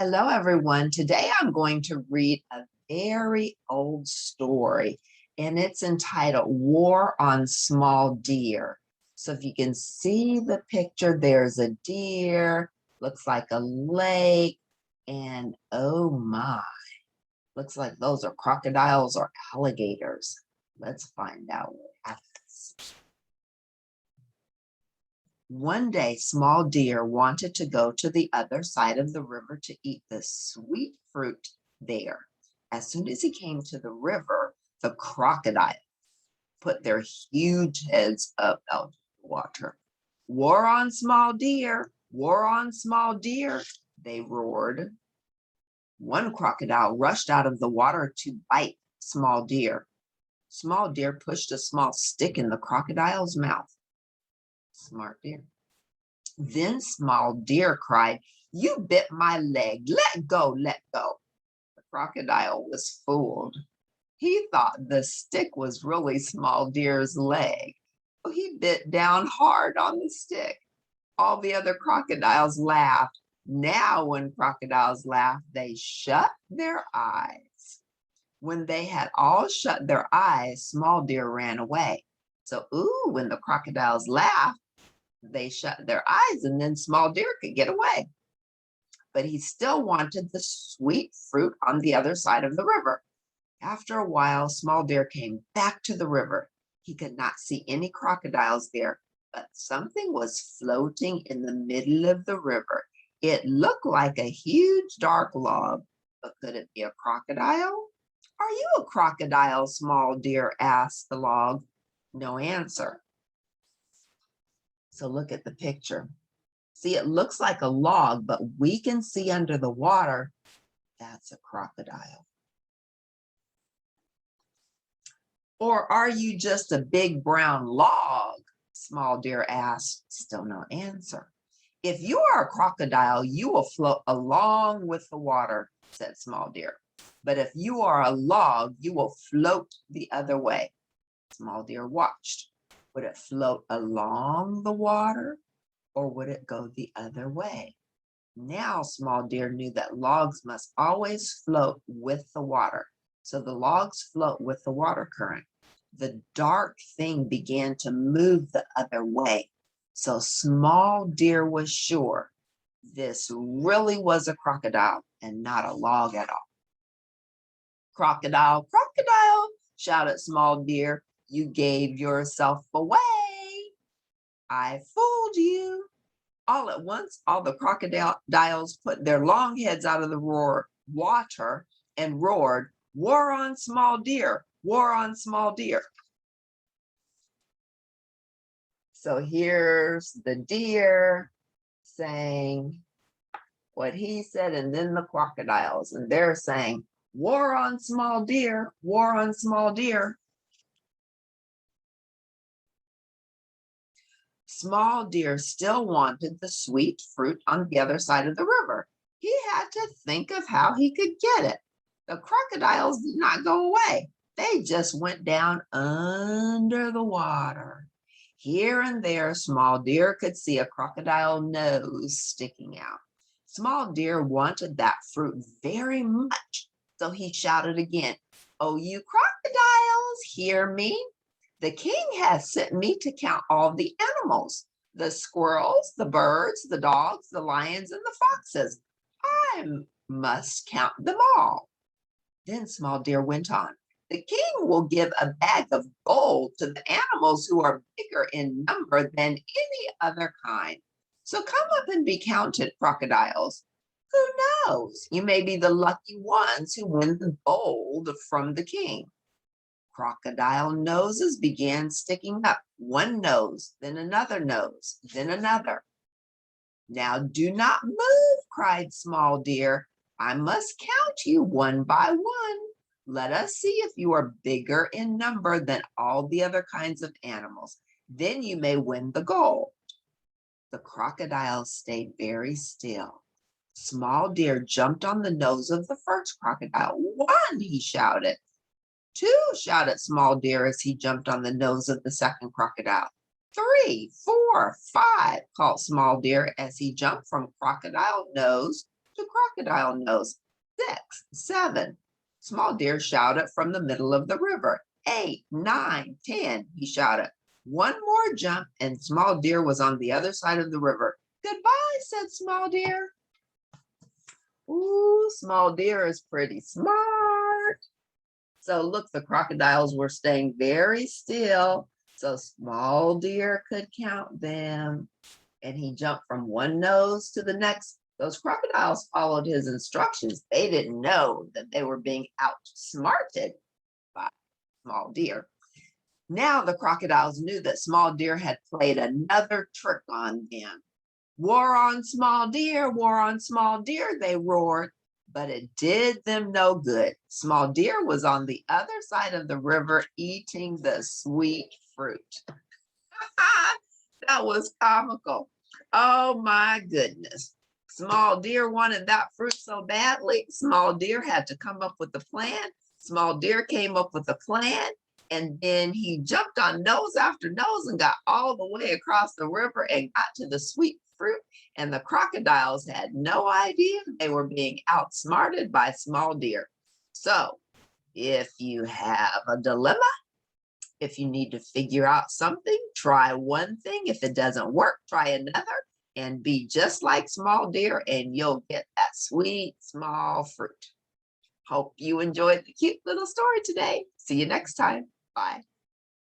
Hello, everyone. Today I'm going to read a very old story, and it's entitled War on Small Deer. So if you can see the picture, there's a deer, looks like a lake, and oh my, looks like those are crocodiles or alligators. Let's find out what happens. One day, Small Deer wanted to go to the other side of the river to eat the sweet fruit there. As soon as he came to the river, the crocodiles put their huge heads up out of the water. War on Small Deer! War on Small Deer! They roared. One crocodile rushed out of the water to bite Small Deer. Small Deer pushed a small stick in the crocodile's mouth. Smart deer. Then Small Deer cried, "You bit my leg. Let go, let go." The crocodile was fooled. He thought the stick was really Small Deer's leg. So he bit down hard on the stick. All the other crocodiles laughed. Now, when crocodiles laugh, they shut their eyes. When they had all shut their eyes, Small Deer ran away. So, when the crocodiles laughed, they shut their eyes and then Small Deer could get away. But he still wanted the sweet fruit on the other side of the river. After a while, Small Deer came back to the river. He could not see any crocodiles there, but something was floating in the middle of the river. It looked like a huge dark log, but could it be a crocodile? "Are you a crocodile?" Small Deer asked the log. No answer. So look at the picture. See, it looks like a log, but we can see under the water, that's a crocodile. "Or are you just a big brown log?" Small Deer asked. Still no answer. "If you are a crocodile, you will float along with the water," said Small Deer. "But if you are a log, you will float the other way." Small Deer watched. Would it float along the water, or would it go the other way? Now Small Deer knew that logs must always float with the water. So the logs float with the water current. The dark thing began to move the other way. So Small Deer was sure this really was a crocodile and not a log at all. "Crocodile, crocodile," shouted Small Deer, "you gave yourself away. I fooled you." All at once, all the crocodiles put their long heads out of the water and roared, "War on Small Deer! War on Small Deer!" So here's the deer saying what he said, and then the crocodiles, and they're saying, "War on Small Deer! War on Small Deer!" Small Deer still wanted the sweet fruit on the other side of the river. He had to think of how he could get it. The crocodiles did not go away. They just went down under the water. Here and there, Small Deer could see a crocodile nose sticking out. Small Deer wanted that fruit very much, so he shouted again, "Oh, you crocodiles, hear me! The king has sent me to count all the animals, the squirrels, the birds, the dogs, the lions, and the foxes. I must count them all." Then Small Deer went on, "The king will give a bag of gold to the animals who are bigger in number than any other kind. So come up and be counted, crocodiles. Who knows? You may be the lucky ones who win the gold from the king." Crocodile noses began sticking up, one nose, then another nose, then another. "Now do not move," cried Small Deer. "I must count you one by one. Let us see if you are bigger in number than all the other kinds of animals. Then you may win the gold." The crocodile stayed very still. Small Deer jumped on the nose of the first crocodile. "One," he shouted. "Two," shouted Small Deer as he jumped on the nose of the second crocodile. "Three, 4, 5, called Small Deer as he jumped from crocodile nose to the crocodile knows. 6, 7. Small deer shouted from the middle of the river. 8, 9, 10. He shouted. One more jump, and small deer was on the other side of the river. Goodbye, said small deer. Ooh, small deer is pretty smart. So look, the crocodiles were staying very still so small deer could count them. And he jumped from one nose to the next. Those crocodiles followed his instructions. They didn't know that they were being outsmarted by small deer. Now the crocodiles knew that small deer had played another trick on them. War on small deer, they roared, but it did them no good. Small deer was on the other side of the river eating the sweet fruit. That was comical. Oh my goodness. Small deer wanted that fruit so badly. Small deer had to come up with a plan. Small deer came up with a plan, and then he jumped on nose after nose and got all the way across the river and got to the sweet fruit. And the crocodiles had no idea they were being outsmarted by small deer. So if you have a dilemma, if you need to figure out something, try one thing. If it doesn't work, try another, and be just like small deer, and you'll get that sweet small fruit. Hope you enjoyed the cute little story today. See you next time. Bye.